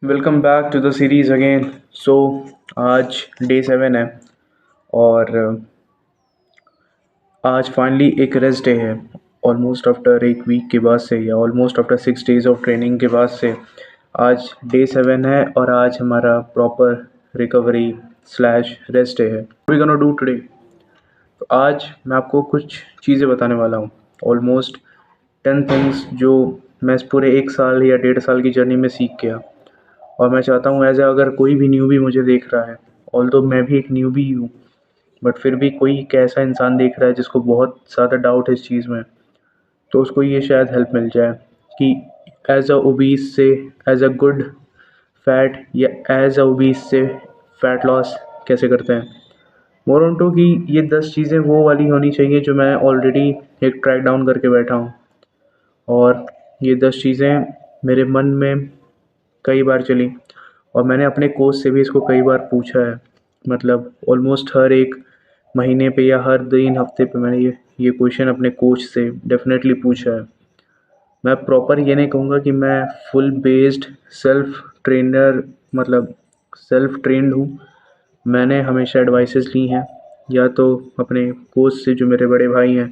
Welcome back to the series again. So आज day 7 है और आज फाइनली एक रेस्ट डे है। ऑलमोस्ट आफ्टर एक वीक के बाद से या almost after 6 days of training के बाद से आज डे 7 है और आज हमारा proper recovery slash rest day है। We gonna do today. तो आज मैं आपको कुछ चीज़ें बताने वाला हूँ। ऑलमोस्ट 10 थिंग्स जो मैं इस पूरे 1 साल या 1.5 साल की जर्नी में सीख गया। और मैं चाहता हूँ एज अगर कोई भी न्यूबी मुझे देख रहा है, ऑल्दो मैं भी एक न्यूबी ही हूँ, बट फिर भी कोई एक ऐसा इंसान देख रहा है जिसको बहुत ज़्यादा डाउट है इस चीज़ में, तो उसको ये शायद हेल्प मिल जाए कि एज अ ओबीस से एज अ गुड फैट या एज अ ओबीस से फ़ैट लॉस कैसे करते हैं। मोर ऑन टू कि ये 10 चीज़ें वो वाली होनी चाहिए जो मैं ऑलरेडी एक ट्रैक डाउन करके बैठा हूँ, और ये 10 चीज़ें मेरे मन में कई बार चली और मैंने अपने कोच से भी इसको कई बार पूछा है। मतलब ऑलमोस्ट हर एक महीने पे या हर 3 हफ्ते पे मैंने ये क्वेश्चन अपने कोच से डेफिनेटली पूछा है। मैं प्रॉपर ये नहीं कहूँगा कि मैं फुल बेस्ड सेल्फ ट्रेनर मतलब सेल्फ ट्रेंड हूँ। मैंने हमेशा एडवाइसेस ली हैं, या तो अपने कोच से जो मेरे बड़े भाई हैं,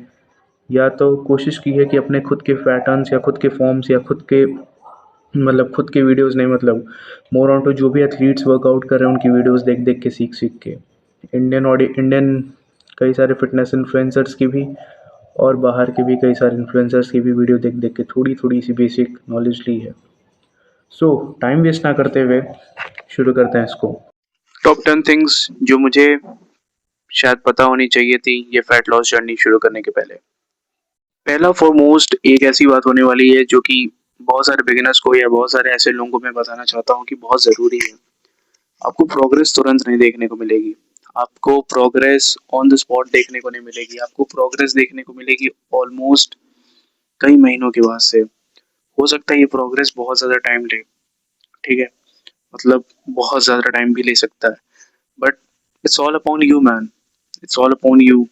या तो कोशिश की है कि अपने खुद के पैटर्न्स या खुद के फॉर्म्स या खुद के वीडियोस नहीं, मतलब मोर ऑन टू जो भी एथलीट्स वर्कआउट कर रहे हैं उनकी वीडियोस देख देख के सीख के इंडियन कई सारे फिटनेस इन्फ्लुएंसर्स की भी और बाहर के भी कई सारे इन्फ्लुएंसर्स की भी वीडियो देख देख के थोड़ी थोड़ी सी बेसिक नॉलेज ली है। सो टाइम वेस्ट ना करते हुए शुरू करते हैं इसको। टॉप 10 थिंग्स जो मुझे शायद पता होनी चाहिए थी ये फैट लॉस जर्नी शुरू करने के पहले। पहला फॉरमोस्ट एक ऐसी बात होने वाली है जो कि बहुत सारे बिगिनर्स को या बहुत सारे ऐसे लोगों को मैं बताना चाहता हूँ कि बहुत ज़रूरी है। आपको प्रोग्रेस तुरंत नहीं देखने को मिलेगी, आपको प्रोग्रेस ऑन द स्पॉट देखने को नहीं मिलेगी, आपको प्रोग्रेस देखने को मिलेगी ऑलमोस्ट कई महीनों के बाद से। हो सकता है ये प्रोग्रेस बहुत ज़्यादा टाइम ले, ठीक है, मतलब बहुत ज़्यादा टाइम भी ले सकता है, but it's all upon you man, it's all upon you.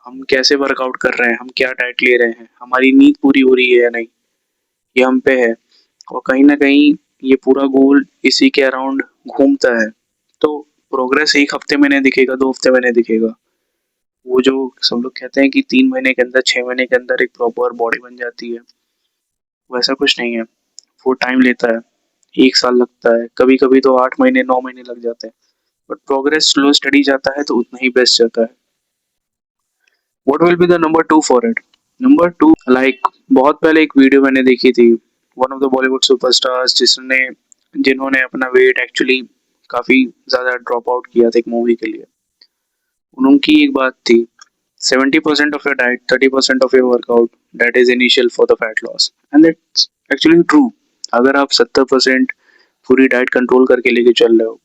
हम कैसे वर्कआउट कर रहे हैं, हम क्या डाइट ले रहे हैं, हमारी नींद पूरी हो रही है या नहीं, ये हम पे है। और कहीं ना कहीं ये पूरा गोल इसी के अराउंड घूमता है। तो प्रोग्रेस एक हफ्ते में नहीं दिखेगा, 2 हफ्ते में नहीं दिखेगा। वो जो सब लोग कहते हैं कि 3 महीने के अंदर 6 महीने के अंदर एक प्रॉपर बॉडी बन जाती है, वैसा कुछ नहीं है। वो टाइम लेता है, 1 साल लगता है, कभी कभी तो 8 महीने 9 महीने लग जाते हैं, बट प्रोग्रेस स्लो स्टडी जाता है तो उतना ही बेस्ट जाता है। What will be the number 2 for it? Number 2, like बहुत पहले एक वीडियो मैंने देखी थी, one of the Bollywood superstars जिन्होंने अपना वेट एक्चुअली काफ़ी ज़्यादा ड्रॉप आउट किया था एक मूवी के लिए। उनकी एक बात थी, 70% of your diet, 30% of your workout, that is initial for the fat loss, and that's actually true. अगर आप 70% पूरी डाइट कंट्रोल करके लेके चल रहे हो,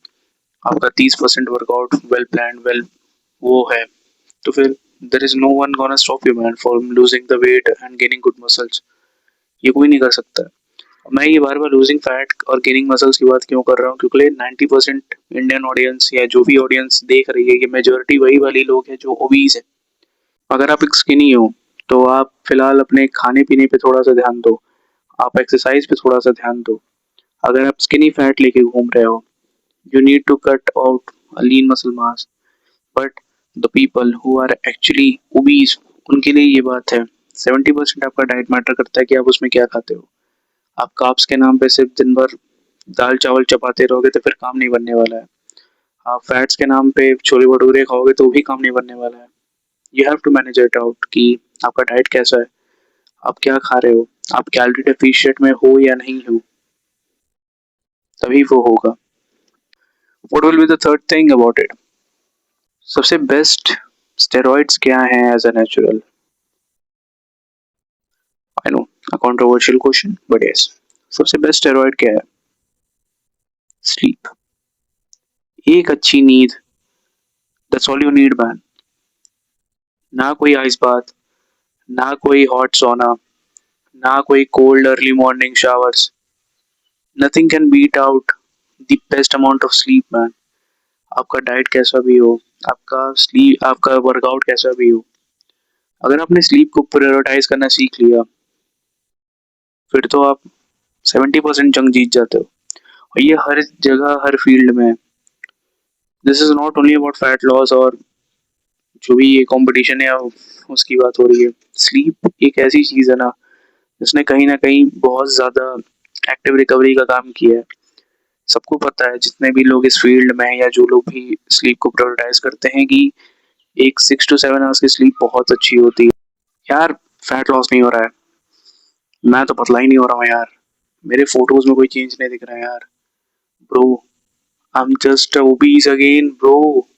आपका 30% वर्कआउट वेल प्लान वेल वो है, तो फिर there is no one gonna stop you man from losing the weight and gaining good muscles. ये कोई नहीं कर सकता। मैं ये बार बार लूजिंग फैट और गेनिंग मसल्स की बात क्यों कर रहा हूँ, क्योंकि 90% इंडियन ऑडियंस या जो भी ऑडियंस देख रही है, ये मेजोरिटी वही वाली लोग हैं जो ओबीज है। अगर आप एक स्किनी हो तो आप फिलहाल अपने खाने पीने पे थोड़ा सा ध्यान दो, आप एक्सरसाइज पे थोड़ा सा ध्यान दो। अगर आप स्किनी फैट लेके घूम रहे हो, you need to cut out lean muscle mass. But the people who are actually obese, उनके लिए ये बात है, 70% आपका डाइट मैटर करता है कि आप उसमें क्या खाते हो। आप कार्ब्स के नाम पे सिर्फ दिन भर दाल चावल चपाते रहोगे तो फिर काम नहीं बनने वाला है। आप फैट्स के नाम पे छोले भटूरे खाओगे तो भी काम नहीं बनने वाला है। You have to manage it out कि आपका डाइट कैसा है, आप क्या खा रहे हो, आप कैलोरी डेफिशिएंट में हो या नहीं हो, तभी वो होगा। What will be the third thing about it? सबसे बेस्ट स्टेरॉइड्स क्या हैं as a natural? I know, a controversial question, but yes, सबसे बेस्ट स्टेरॉइड क्या है? स्लीप। एक अच्छी नींद, that's all you need man. ना कोई आइस बात, ना कोई हॉट सोना, ना कोई cold early morning showers, nothing can beat out the best amount of sleep man. आपका डाइट कैसा भी हो, आपका वर्कआउट कैसा भी हो, अगर आपने स्लीप को प्रायोरिटाइज करना सीख लिया, फिर तो आप 70% जंग जीत जाते हो। और ये हर जगह हर फील्ड में। This is not only about fat loss और जो भी ये कंपटीशन है उसकी बात हो रही है। स्लीप एक ऐसी चीज है ना जिसने कहीं ना कहीं बहुत ज्यादा एक्टिव रिकवरी का काम किया है। सबको पता है जितने भी लोग इस फील्ड में हैं या जो लोग भी स्लीप को प्रायोरिटाइज करते हैं कि एक 6 to 7 आवर्स की स्लीप बहुत अच्छी होती है। यार फैट लॉस नहीं हो रहा है, मैं तो पतला ही नहीं हो रहा हूँ यार, मेरे फोटोज में कोई चेंज नहीं दिख रहा है यार। Bro I am just obese again bro.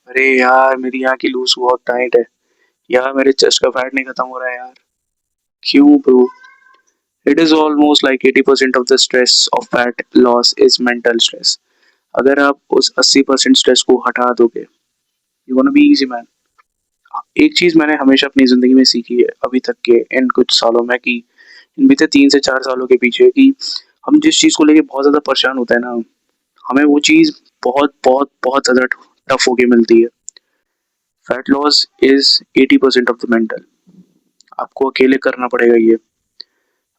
अरे यार मेरी यहाँ की लूज बहुत टाइट है यार, मेरे चेस्ट का फैट नहीं खत्म हो रहा है यार। क्यों bro? It is almost like 80% of the stress of fat loss is mental stress. अगर आप उस 80% स्ट्रेस को हटा दोगे you gonna be easy man. एक चीज मैंने हमेशा अपनी जिंदगी में सीखी है अभी तक के इन कुछ सालों में कि इन बीते 3 से 4 सालों के पीछे कि हम जिस चीज को लेके बहुत ज्यादा परेशान होते हैं ना, हमें वो चीज बहुत बहुत बहुत ज्यादा टफ होके मिलती है। Fat loss is 80% of the mental. आपको अकेले करना पड़ेगा ये।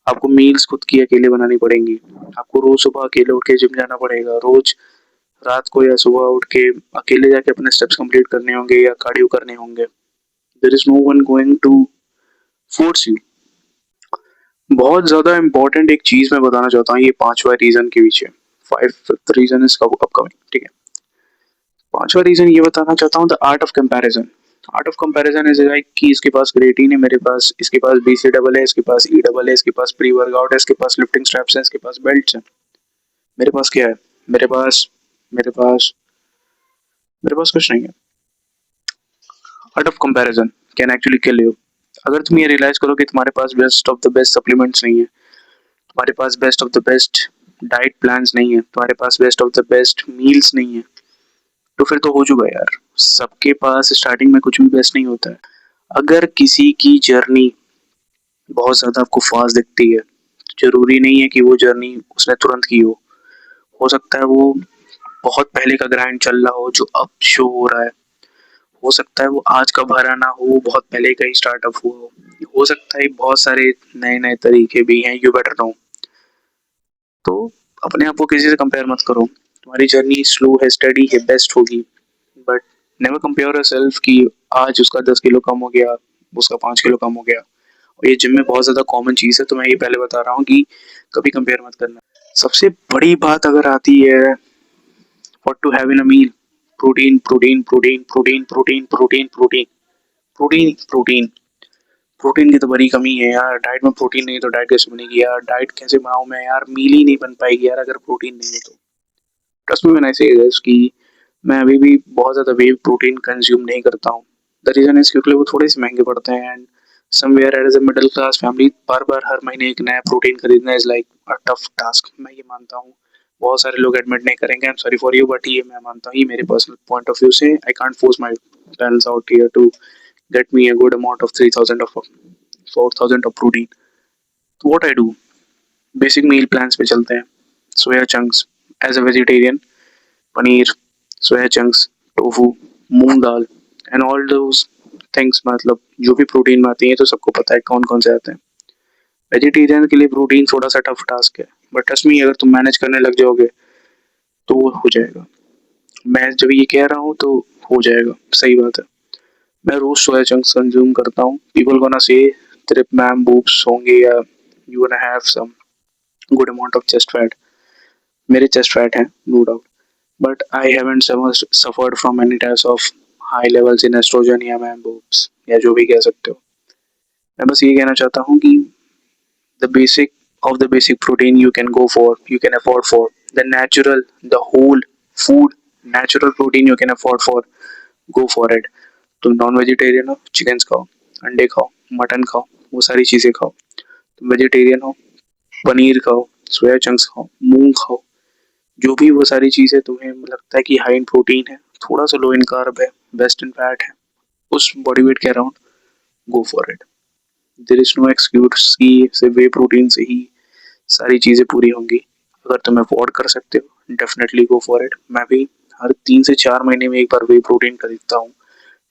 आपको मील्स खुद की अकेले बनानी पड़ेंगी। आपको रोज सुबह अकेले उठ के जिम जाना पड़ेगा, रोज रात को या सुबह उठ के अकेले जाके अपने स्टेप्स कंप्लीट करने होंगे या कार्डियो करने होंगे। There is no one going to force you. बहुत ज्यादा इंपॉर्टेंट एक चीज मैं बताना चाहता हूँ ये पांचवा रीजन के पीछे। फिफ्थ रीजन इज अपकमिंग, ठीक है। पांचवा रीजन ये बताना चाहता हूँ the art of comparison. Art of comparison is like कि इसके पास क्रिएटिन है, मेरे पास, इसके पास BC डबल है, इसके पास E डबल है, इसके पास प्री वर्कआउट है, इसके पास लिफ्टिंग स्ट्रैप्स है, इसके पास बेल्ट है। मेरे पास क्या है? मेरे पास मेरे पास मेरे पास कुछ नहीं है। Art of comparison can actually kill you. अगर तुम ये रियलाइज करो कि तुम्हारे पास best of the best supplements नहीं है, तुम्हारे पास best of the best diet plans नहीं है, तुम्हारे पास best of the best meals नहीं है, तो फिर तो हो चुका यार। सबके पास स्टार्टिंग में कुछ भी बेस्ट नहीं होता है। अगर किसी की जर्नी बहुत ज्यादा आपको फास्ट दिखती है, जरूरी नहीं है कि वो जर्नी उसने तुरंत की हो सकता है वो बहुत पहले का ग्राइंड चल रहा हो जो अब शो हो रहा है। हो सकता है वो आज का भरा ना हो, वो बहुत पहले का ही स्टार्टअप हुआ हो सकता है बहुत सारे नए नए तरीके भी हैं, यू बेटर नो। तो अपने आप को किसी से कंपेयर मत करो। तुम्हारी जर्नी स्लो है, स्टडी है, बेस्ट होगी, बट नेवर कंपेयर योरसेल्फ कि आज उसका 10 किलो कम हो गया, उसका 5 किलो कम हो गया। और ये जिम में बहुत ज्यादा कॉमन चीज है, तो मैं ये पहले बता रहा हूँ कि कभी कंपेयर मत करना। सबसे बड़ी बात अगर आती है what to have in a meal, protein protein protein protein protein protein protein protein protein. Protein की तो बड़ी कमी है यार, डाइट में प्रोटीन नहीं तो डाइट कैसे बनेगी यार? डाइट कैसे बनाऊं मैं यार? मील ही नहीं बन पाएगी यार अगर प्रोटीन नहीं है तो। ट्रस्ट मी व्हेन आई से दिस कि मैं अभी भी बहुत ज़्यादा वे प्रोटीन कंज्यूम नहीं करता हूँ। द रीज़न इज़ क्योंकि वो थोड़े से महंगे पड़ते हैं and somewhere as a middle class family बार-बार हर महीने एक नया प्रोटीन खरीदना is like a tough task. मैं ये मानता हूँ। बहुत सारे लोग एडमिट नहीं करेंगे, I am sorry for you, but ये मैं मानता हूँ, ये मेरे पर्सनल पॉइंट ऑफ व्यू से I can't force my parents out here to get me a good amount of 3000 of 4000 of protein. तो what I do, basic meal plans पे चलते हैं। Soya chunks as a vegetarian, paneer, soya chunks, tofu, moong dal and all those things. मतलब जो भी protein में आती है तो सबको पता है कौन कौन से आते हैं। वेजिटेरियन के लिए प्रोटीन थोड़ा सा टफ टास्क है, बट ट्रस्ट मी अगर तुम मैनेज करने लग जाओगे तो वो हो जाएगा। मैं जब ये कह रहा हूँ तो हो जाएगा, सही बात है। मैं रोज सोया चंक्स कंज्यूम करता हूँ। पीपल गोना से तेरे मैम बूब्स होंगे या you gonna have some good amount of chest fat. मेरे चेस्ट फैट है no doubt, but I haven't suffered from any types of high levels in estrogen या ma'am boobs या जो भी कह सकते हो। मैं बस ये कहना चाहता हूँ कि the basic of the basic protein you can go for, you can afford for the natural, the whole food, natural protein you can afford for, go for it। तुम नॉन वेजिटेरियन हो, चिकन खाओ, अंडे खाओ, mutton खाओ, वो सारी चीज़ें खाओ। तुम वेजिटेरियन हो, पनीर खाओ, सोया चंक्स खाओ, मूंग खाओ। जो भी वो सारी चीज़ें तुम्हें लगता है कि हाई इन प्रोटीन है, थोड़ा सा लो इन कार्ब है, बेस्ट इन फैट है, उस बॉडी वेट के around go for it. There is no excuse कि सिर्फ वे प्रोटीन से ही सारी चीज़ें पूरी होंगी। अगर तुम अफोर्ड कर सकते हो डेफिनेटली गो फॉर इट। मैं भी हर 3 से 4 महीने में एक बार वे प्रोटीन खरीदता हूँ।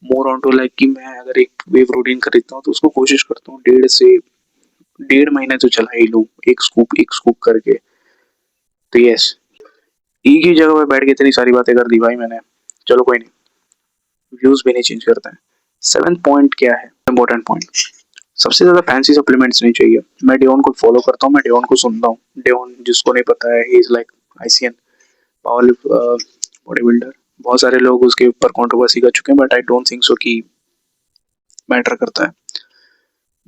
मोर ऑन टू लाइक कि मैं अगर एक वे प्रोटीन खरीदता हूँ तो उसको कोशिश करता हूँ 1.5 से 1.5 महीने तो चला ही लूँ, एक स्कूप करके। तो यस, एक ही जगह पे बैठ के इतनी सारी बातें कर दी भाई मैंने। चलो कोई नहीं, व्यूज भी नहीं चेंज करते हैं। 7th पॉइंट क्या है, इंपॉर्टेंट पॉइंट, सबसे ज्यादा फैंसी सप्लीमेंट्स नहीं चाहिए। मैं डेवन को फॉलो करता हूँ, मैं डेवन को सुनता हूँ। डेवन जिसको नहीं पता है, he is like ICN power body builder. बहुत सारे लोग उसके ऊपर कंट्रोवर्सी कर चुके हैं, but I don't think so कि मैटर करता है।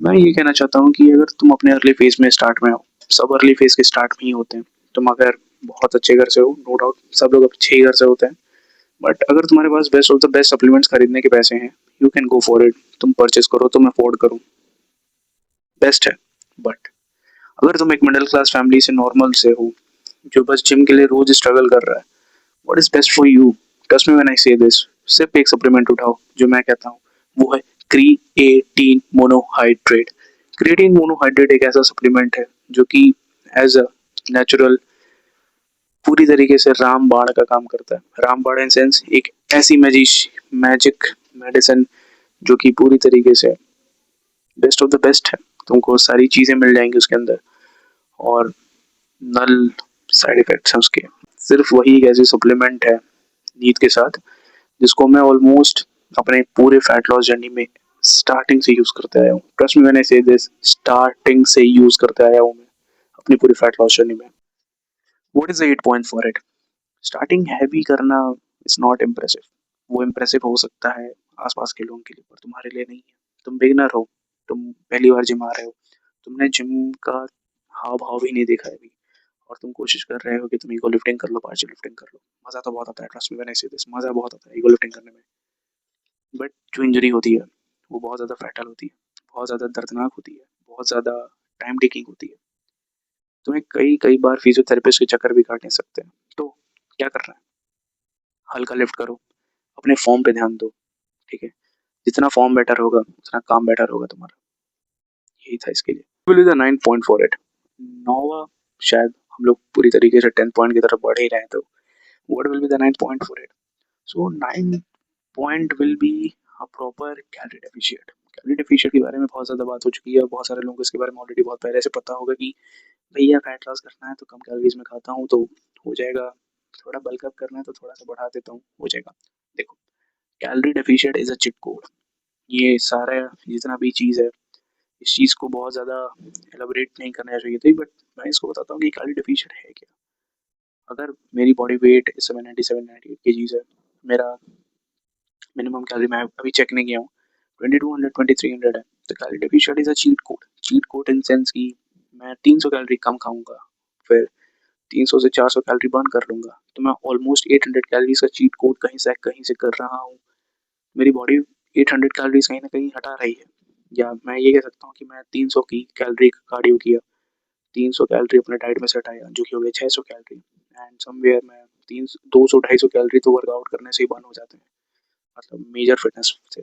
मैं ये कहना चाहता हूँ कि अगर तुम अपने अर्ली फेज में स्टार्ट में हो, सब अर्ली फेज के स्टार्ट में ही होते हैं। तुम अगर बहुत अच्छे घर से हो, नो डाउट सब लोग अच्छे ही घर से होते हैं, बट अगर तुम्हारे पास best of the best supplements खरीदने के पैसे हैं, you can go for it. तुम परचेस करो, तुम अफोर्ड करो, बेस्ट है। बट अगर तुम एक मिडिल क्लास फैमिली से नॉर्मल से हो, जो बस जिम के लिए रोज स्ट्रगल कर रहा है, what is best for you, trust me when I से दिस, सिर्फ एक सप्लीमेंट उठाओ जो मैं कहता हूँ, वो है क्रिएटिन मोनोहाइड्रेट। क्रिएटिन मोनोहाइड्रेट एक ऐसा सप्लीमेंट है जो कि एज अ नेचुरल पूरी तरीके से रामबाण का काम करता है। रामबाण इन सेंस एक ऐसी मैजिक मेडिसिन जो कि पूरी तरीके से बेस्ट ऑफ द बेस्ट है। तुमको सारी चीजें मिल जाएंगी उसके अंदर, और नल साइड इफेक्ट्स हैं उसके। सिर्फ वही एक ऐसी सप्लीमेंट है नींद के साथ, जिसको मैं ऑलमोस्ट अपने पूरे फैट लॉस जर्नी में स्टार्टिंग से यूज करते आया हूँ। ट्रस्ट मी व्हेन आई से दिस, स्टार्टिंग से यूज करते आया हूँ मैं अपनी पूरी फैट लॉस जर्नी में। What is the 8 point for it, starting heavy करना इज नॉट इम्प्रेसिव। वो इम्प्रेसिव हो सकता है आसपास के लोगों के लिए, पर तुम्हारे लिए नहीं है। तुम बिगनर हो, तुम पहली बार जिम आ रहे हो, तुमने जिम का हाव भाव भी नहीं देखा है अभी, और तुम कोशिश कर रहे हो कि तुम ईगो लिफ्टिंग कर लो, पार्ची लिफ्टिंग कर लो। मजा तो बहुत आता है, ट्रस्ट मी व्हेन आई से दिस, मजा बहुत आता है ईगो लिफ्टिंग करने में। बट जो इंजरी होती है वो बहुत ज़्यादा फैटल होती है, बहुत ज़्यादा दर्दनाक होती है, बहुत ज़्यादा टाइम टेकिंग होती है। तुम्हें कई कई बार फिजियोथेरेपिस्ट के चक्कर भी काट नहीं सकते हैं। तो क्या करना है, हल्का लिफ्ट करो, अपने फॉर्म पे ध्यान दो, ठीक है। जितना फॉर्म बेटर होगा उतना काम बेटर होगा तुम्हारा। यही था इसके लिए। Will be the 9 point for it. नौवा, शायद हम लोग पूरी तरीके से 10 पॉइंट की तरफ बढ़ ही रहे हैं, तो what will be the 9 point for it. So 9 point will be a proper calorie deficient. Calorie deficient के बारे में बहुत ज़्यादा बात हो चुकी है, और बहुत सारे लोगों को इसके बारे में ऑलरेडी बहुत पहले से पता होगा कि भैया फैट लॉस करना है तो कम कैलोरीज में खाता हूँ तो हो जाएगा, थोड़ा बल्क अप करना है तो थोड़ा सा बढ़ा देता हूँ, हो जाएगा। देखो, calorie deficient is a cheat code. ये सारा जितना भी चीज़ है, इस चीज़ को बहुत ज़्यादा एलाबोरेट नहीं करना चाहिए थी, बट मैं इसको बताता हूँ कि कैलोरी डेफिशिएंट है क्या। अगर मेरी बॉडी वेट इस समय 97-98 केजीज है, मेरा मिनिमम कैलोरी मैं अभी चेक नहीं किया हूँ, 2200 2300 है, तो calorie deficient is a cheat code. Cheat code in sense की मैं 300 कैलोरी कम खाऊंगा, फिर 300 से 400 कैलोरी बर्न कर लूंगा, तो मैं ऑलमोस्ट 800 कैलोरीज का चीट कोड कहीं से कर रहा हूँ। मेरी बॉडी 800 कैलोरीज कहीं ना कहीं हटा रही है। या मैं ये कह सकता हूँ कि मैं 300 की कैलोरी कार्डियो किया, 300 कैलोरी अपने डाइट में से हटाया, जो कि हो गया 600 कैलोरी, एंड समवेयर मैं 200-250 कैलोरी तो वर्कआउट करने से ही बर्न हो जाते हैं, मतलब मेजर फिटनेस से।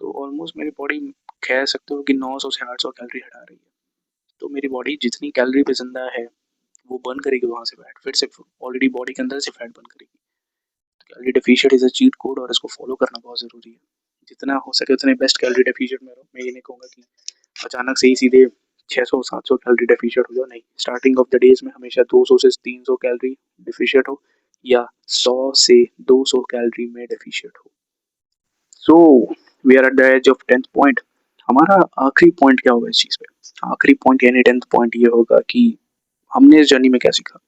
तो ऑलमोस्ट मेरी बॉडी कह सकते हो कि 900 से 800 कैलोरी हटा रही है। तो मेरी बॉडी जितनी कैलोरी पे जिंदा है वो बर्न करेगी वहां से फैट, फिर से ऑलरेडी बॉडी के अंदर से फैट बर्न करेगी। तो calorie deficient is a cheat code, और इसको फॉलो करना बहुत जरूरी है। जितना हो सके उतने बेस्ट कैलोरी डेफिशिएंट में रहो। मैं ये नहीं कहूँगा कि अचानक से ही सीधे 600-700 कैलोरी डेफिशिएंट हो जाओ, नहीं। स्टार्टिंग ऑफ द डेज में हमेशा 200 से 300 कैलोरी डेफिशिएंट हो, या 100 से 200 कैलोरी में डेफिशिएंट हो। So we are at the edge of 10th point. हमारा आखिरी पॉइंट क्या होगा इस चीज पे, आखिरी पॉइंट यानी 10th पॉइंट ये होगा कि हमने इस जर्नी में क्या सीखा।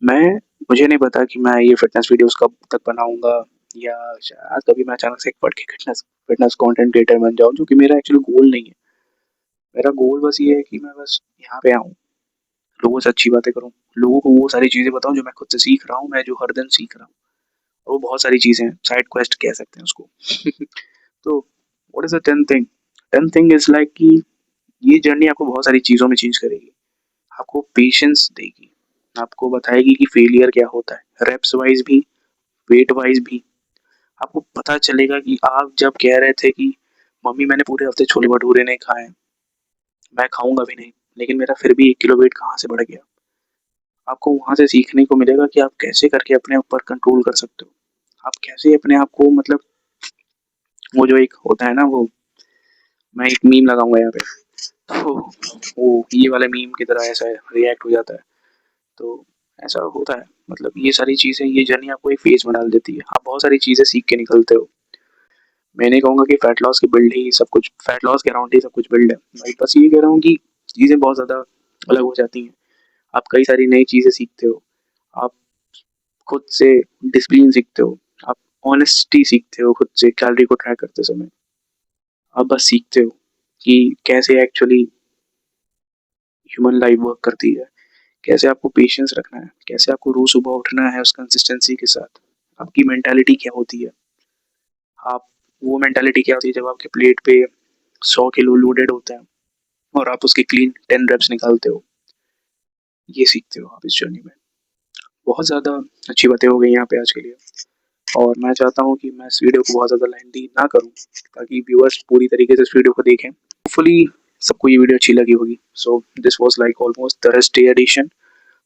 मैं मुझे नहीं पता कि मैं ये फिटनेस वीडियोस कब तक बनाऊंगा, या शायद कभी मैं अचानक से एक पढ़ के फिटनेस फिटनेस कंटेंट क्रिएटर बन जाऊं, जो कि मेरा एक्चुअली गोल नहीं है। मेरा गोल बस ये है कि मैं बस यहाँ पे आऊँ, लोगों से अच्छी बातें करूँ, लोगों को वो सारी चीज़ें बताऊँ जो मैं खुद से सीख रहा हूँ, मैं जो हर दिन सीख रहा हूँ। और वो बहुत सारी चीज़ें हैं, साइड क्वेस्ट कह सकते हैं उसको। तो what is the 10th thing, 10th thing is like कि ये जर्नी आपको बहुत सारी चीज़ों में चेंज करेगी। आपको पेशेंस देगी, आपको बताएगी कि फेलियर क्या होता है, रेप्स वाइज भी, वेट वाइज भी। आपको पता चलेगा कि आप जब कह रहे थे कि मम्मी मैंने पूरे हफ्ते छोले भटूरे नहीं खाए, मैं खाऊंगा भी नहीं, लेकिन मेरा फिर भी 1 किलो वेट कहाँ से बढ़ गया। आपको वहां से सीखने को मिलेगा कि आप कैसे करके अपने ऊपर कंट्रोल कर सकते हो। आप कैसे अपने आप को, मतलब वो जो एक होता है ना, वो मैं एक मीम लगाऊंगा यहाँ पे, तो वो ये वाले मीम की तरह ऐसा रिएक्ट हो जाता है। तो ऐसा होता है। मतलब ये सारी चीज़ें, ये जर्नी आपको एक फेज़ में डाल देती है। आप बहुत सारी चीज़ें सीख के निकलते हो। मैं नहीं कहूँगा कि फैट लॉस की बिल्ड ही सब कुछ, फैट लॉस के अराउंड ही सब कुछ बिल्ड है। मैं बस ये कह रहा हूँ कि चीज़ें बहुत ज़्यादा अलग हो जाती हैं। आप कई सारी नई चीज़ें सीखते हो। आप खुद से डिसिप्लिन सीखते हो। आप ऑनेस्टी सीखते हो खुद से कैलोरी को ट्रैक करते समय। आप बस सीखते हो कि कैसे एक्चुअली ह्यूमन लाइफ वर्क करती है। कैसे आपको पेशेंस रखना है, कैसे आपको रोज़ सुबह उठना है उस कंसिस्टेंसी के साथ। आपकी मेंटालिटी क्या होती है, आप वो मेंटालिटी क्या होती है जब आपके प्लेट पे 100 किलो लोडेड होते हैं और आप उसके क्लीन 10 रेप्स निकालते हो। ये सीखते हो आप इस जर्नी में। बहुत ज़्यादा अच्छी बातें हो गई यहाँ पे आज के लिए, और मैं चाहता हूँ कि मैं इस वीडियो को बहुत ज़्यादा लेंथी ना करूँ ताकि व्यूअर्स पूरी तरीके से इस वीडियो को देखें। होपफुली सबको ये वीडियो अच्छी लगी होगी। So this was like almost the rest day edition.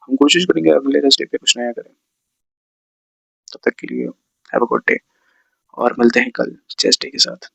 हम कोशिश करेंगे अगले रेस्ट डे पे कुछ नया करें। तब तक के लिए हैव अ गुड डे, और मिलते हैं कल चेस्ट डे के साथ।